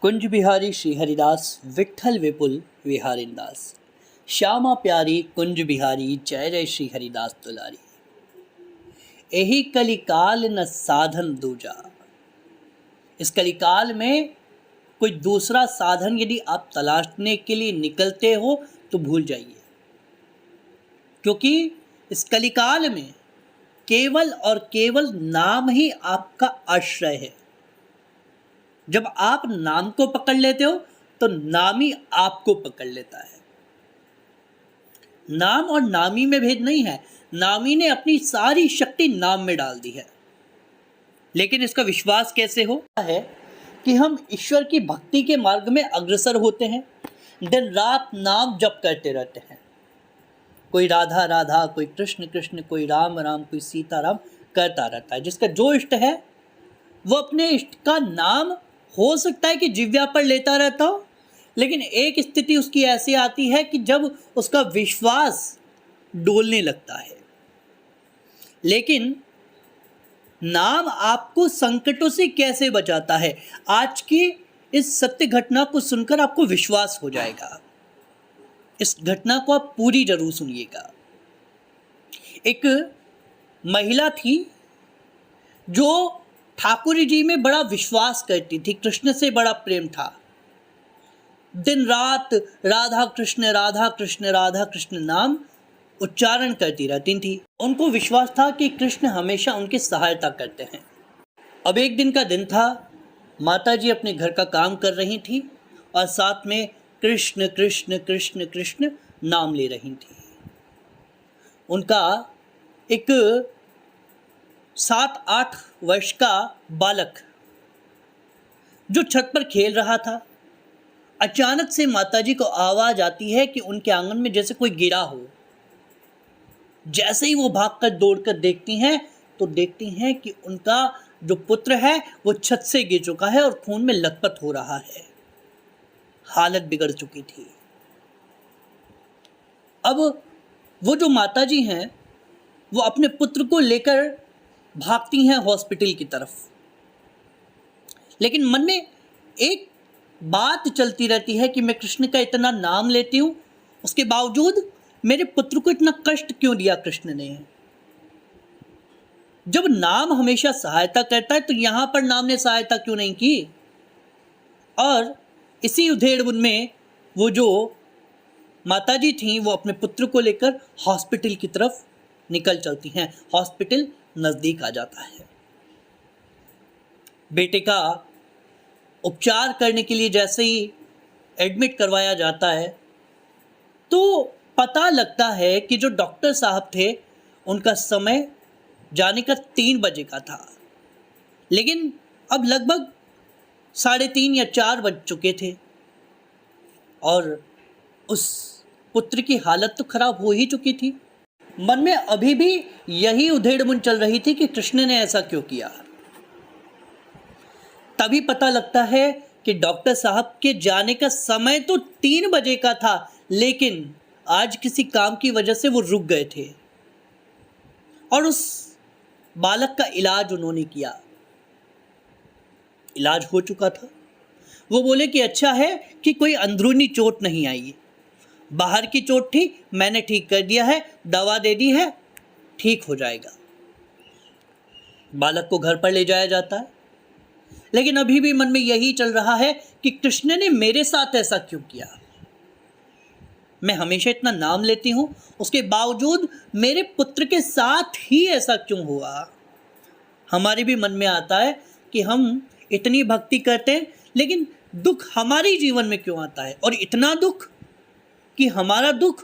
कुंज बिहारी श्री हरिदास विठ्ठल विपुल विहारिंदास। श्यामा प्यारी कुंज बिहारी जय जय श्री हरिदास दुलारी। यही कलिकाल न साधन दूजा। इस कलिकाल में कोई दूसरा साधन यदि आप तलाशने के लिए निकलते हो तो भूल जाइए, क्योंकि इस कलिकाल में केवल और केवल नाम ही आपका आश्रय है। जब आप नाम को पकड़ लेते हो तो नाम ही आपको पकड़ लेता है। नाम और नामी में भेद नहीं है। नामी ने अपनी सारी शक्ति नाम में डाल दी है, लेकिन इसका विश्वास कैसे होता है कि हम ईश्वर की भक्ति के मार्ग में अग्रसर होते हैं, दिन रात नाम जप करते रहते हैं। कोई राधा राधा, कोई कृष्ण कृष्ण, कोई राम राम, कोई सीता राम करता रहता है। जिसका जो इष्ट है वो अपने इष्ट का नाम हो सकता है कि जिह्वा पर लेता रहता हो, लेकिन एक स्थिति उसकी ऐसी आती है कि जब उसका विश्वास डोलने लगता है। लेकिन नाम आपको संकटों से कैसे बचाता है, आज की इस सत्य घटना को सुनकर आपको विश्वास हो जाएगा। इस घटना को आप पूरी जरूर सुनिएगा। एक महिला थी जो ठाकुर जी में बड़ा विश्वास करती थी, कृष्ण से बड़ा प्रेम था। दिन रात राधा कृष्ण राधा कृष्ण राधा कृष्ण नाम उच्चारण करती रहती थी। उनको विश्वास था कि कृष्ण हमेशा उनकी सहायता करते हैं। अब एक दिन का दिन था, माता जी अपने घर का काम कर रही थी और साथ में कृष्ण कृष्ण कृष्ण कृष्ण नाम ले रही थी। उनका एक 7-8 वर्ष का बालक जो छत पर खेल रहा था, अचानक से माताजी को आवाज आती है कि उनके आंगन में जैसे कोई गिरा हो। जैसे ही वो भागकर दौड़कर देखती हैं तो देखती हैं कि उनका जो पुत्र है वो छत से गिर चुका है और खून में लथपथ हो रहा है। हालत बिगड़ चुकी थी। अब वो जो माताजी हैं वो अपने पुत्र को लेकर भागती हैं हॉस्पिटल की तरफ, लेकिन मन में एक बात चलती रहती है कि मैं कृष्ण का इतना नाम लेती हूँ, उसके बावजूद मेरे पुत्र को इतना कष्ट क्यों दिया कृष्ण ने। जब नाम हमेशा सहायता करता है तो यहाँ पर नाम ने सहायता क्यों नहीं की। और इसी उधेड़-बुन में वो जो माताजी थीं वो अपने पुत्र को लेकर हॉस्पिटल की तरफ निकल चलती हैं। हॉस्पिटल नज़दीक आ जाता है। बेटे का उपचार करने के लिए जैसे ही एडमिट करवाया जाता है तो पता लगता है कि जो डॉक्टर साहब थे उनका समय जाने का 3 बजे का था, लेकिन अब लगभग 3:30 या 4 बज चुके थे और उस पुत्र की हालत तो खराब हो ही चुकी थी। मन में अभी भी यही उधेड़-बुन चल रही थी कि कृष्ण ने ऐसा क्यों किया। तभी पता लगता है कि डॉक्टर साहब के जाने का समय तो 3 बजे का था, लेकिन आज किसी काम की वजह से वो रुक गए थे और उस बालक का इलाज उन्होंने किया। इलाज हो चुका था। वो बोले कि अच्छा है कि कोई अंदरूनी चोट नहीं आई, बाहर की चोट थी, मैंने ठीक कर दिया है, दवा दे दी है, ठीक हो जाएगा। बालक को घर पर ले जाया जाता है, लेकिन अभी भी मन में यही चल रहा है कि कृष्ण ने मेरे साथ ऐसा क्यों किया। मैं हमेशा इतना नाम लेती हूँ, उसके बावजूद मेरे पुत्र के साथ ही ऐसा क्यों हुआ। हमारे भी मन में आता है कि हम इतनी भक्ति करते हैं, लेकिन दुख हमारे जीवन में क्यों आता है, और इतना दुख कि हमारा दुख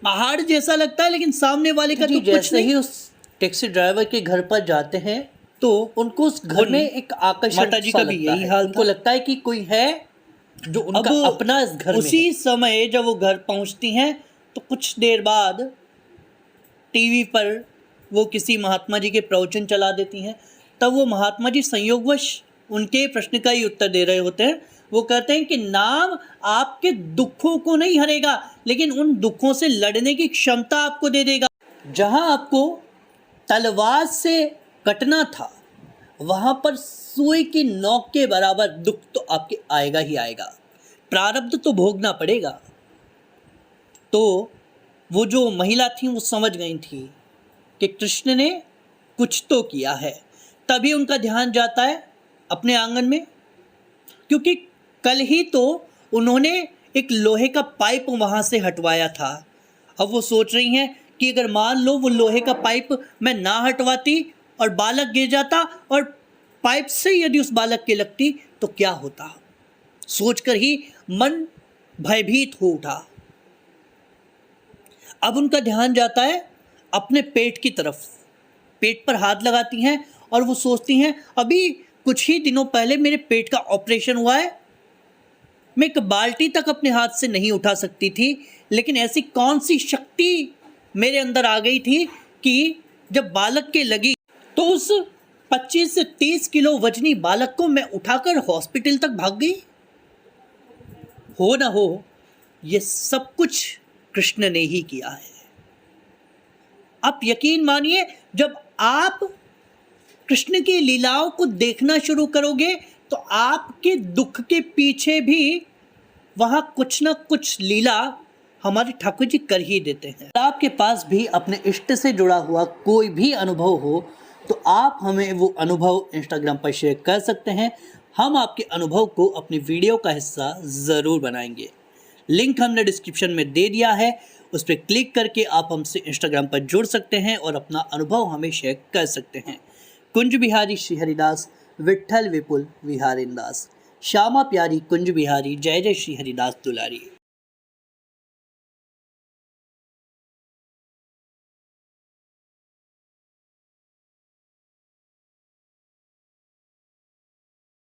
पहाड़ जैसा लगता है, लेकिन सामने वाले का तो कुछ नहीं। ही उस टैक्सी ड्राइवर के घर पर जाते हैं तो उनको उस घर में एक आकर्षण, माताजी का भी यही हाल, उनको लगता है कि कोई है जो उनका अपना इस घर में। उसी समय जब वो घर पहुंचती हैं तो कुछ देर बाद टीवी पर वो किसी महात्मा जी के प्रवचन चला देती हैं। तब वो महात्मा जी संयोगवश उनके प्रश्न का ही उत्तर दे रहे होते हैं। वो कहते हैं कि नाम आपके दुखों को नहीं हरेगा, लेकिन उन दुखों से लड़ने की क्षमता आपको दे देगा। जहां आपको तलवार से कटना था वहाँ पर सुई की नोक के बराबर दुख तो आपके आएगा ही आएगा, प्रारब्ध तो भोगना पड़ेगा। तो वो जो महिला थी वो समझ गई थी कि कृष्ण ने कुछ तो किया है, तभी उनका ध्यान जाता है अपने आंगन में, क्योंकि कल ही तो उन्होंने एक लोहे का पाइप वहाँ से हटवाया था। अब वो सोच रही हैं कि अगर मान लो वो लोहे का पाइप मैं ना हटवाती और बालक गिर जाता और पाइप से यदि उस बालक के लगती तो क्या होता, सोचकर ही मन भयभीत हो उठा। अब उनका ध्यान जाता है अपने पेट की तरफ, पेट पर हाथ लगाती हैं और वो सोचती हैं अभी कुछ ही दिनों पहले मेरे पेट का ऑपरेशन हुआ है, मैं एक बाल्टी तक अपने हाथ से नहीं उठा सकती थी, लेकिन ऐसी कौन सी शक्ति मेरे अंदर आ गई थी कि जब बालक के लगी तो उस 25 से 30 किलो वजनी बालक को मैं उठाकर हॉस्पिटल तक भाग गई। हो ना हो, ये सब कुछ कृष्ण ने ही किया है। आप यकीन मानिए, जब आप कृष्ण की लीलाओं को देखना शुरू करोगे तो आपके दुख के पीछे भी वहाँ कुछ ना कुछ लीला हमारे ठाकुर जी कर ही देते हैं। आपके पास भी अपने इष्ट से जुड़ा हुआ कोई भी अनुभव हो तो आप हमें वो अनुभव इंस्टाग्राम पर शेयर कर सकते हैं। हम आपके अनुभव को अपनी वीडियो का हिस्सा ज़रूर बनाएंगे। लिंक हमने डिस्क्रिप्शन में दे दिया है, उस पर क्लिक करके आप हमसे इंस्टाग्राम पर जुड़ सकते हैं और अपना अनुभव हमें शेयर कर सकते हैं। कुंज बिहारी श्री हरिदास, विठ्ठल विपुल विहारिंदास, श्यामा प्यारी कुंज बिहारी, जय जय श्री हरिदास दुलारी।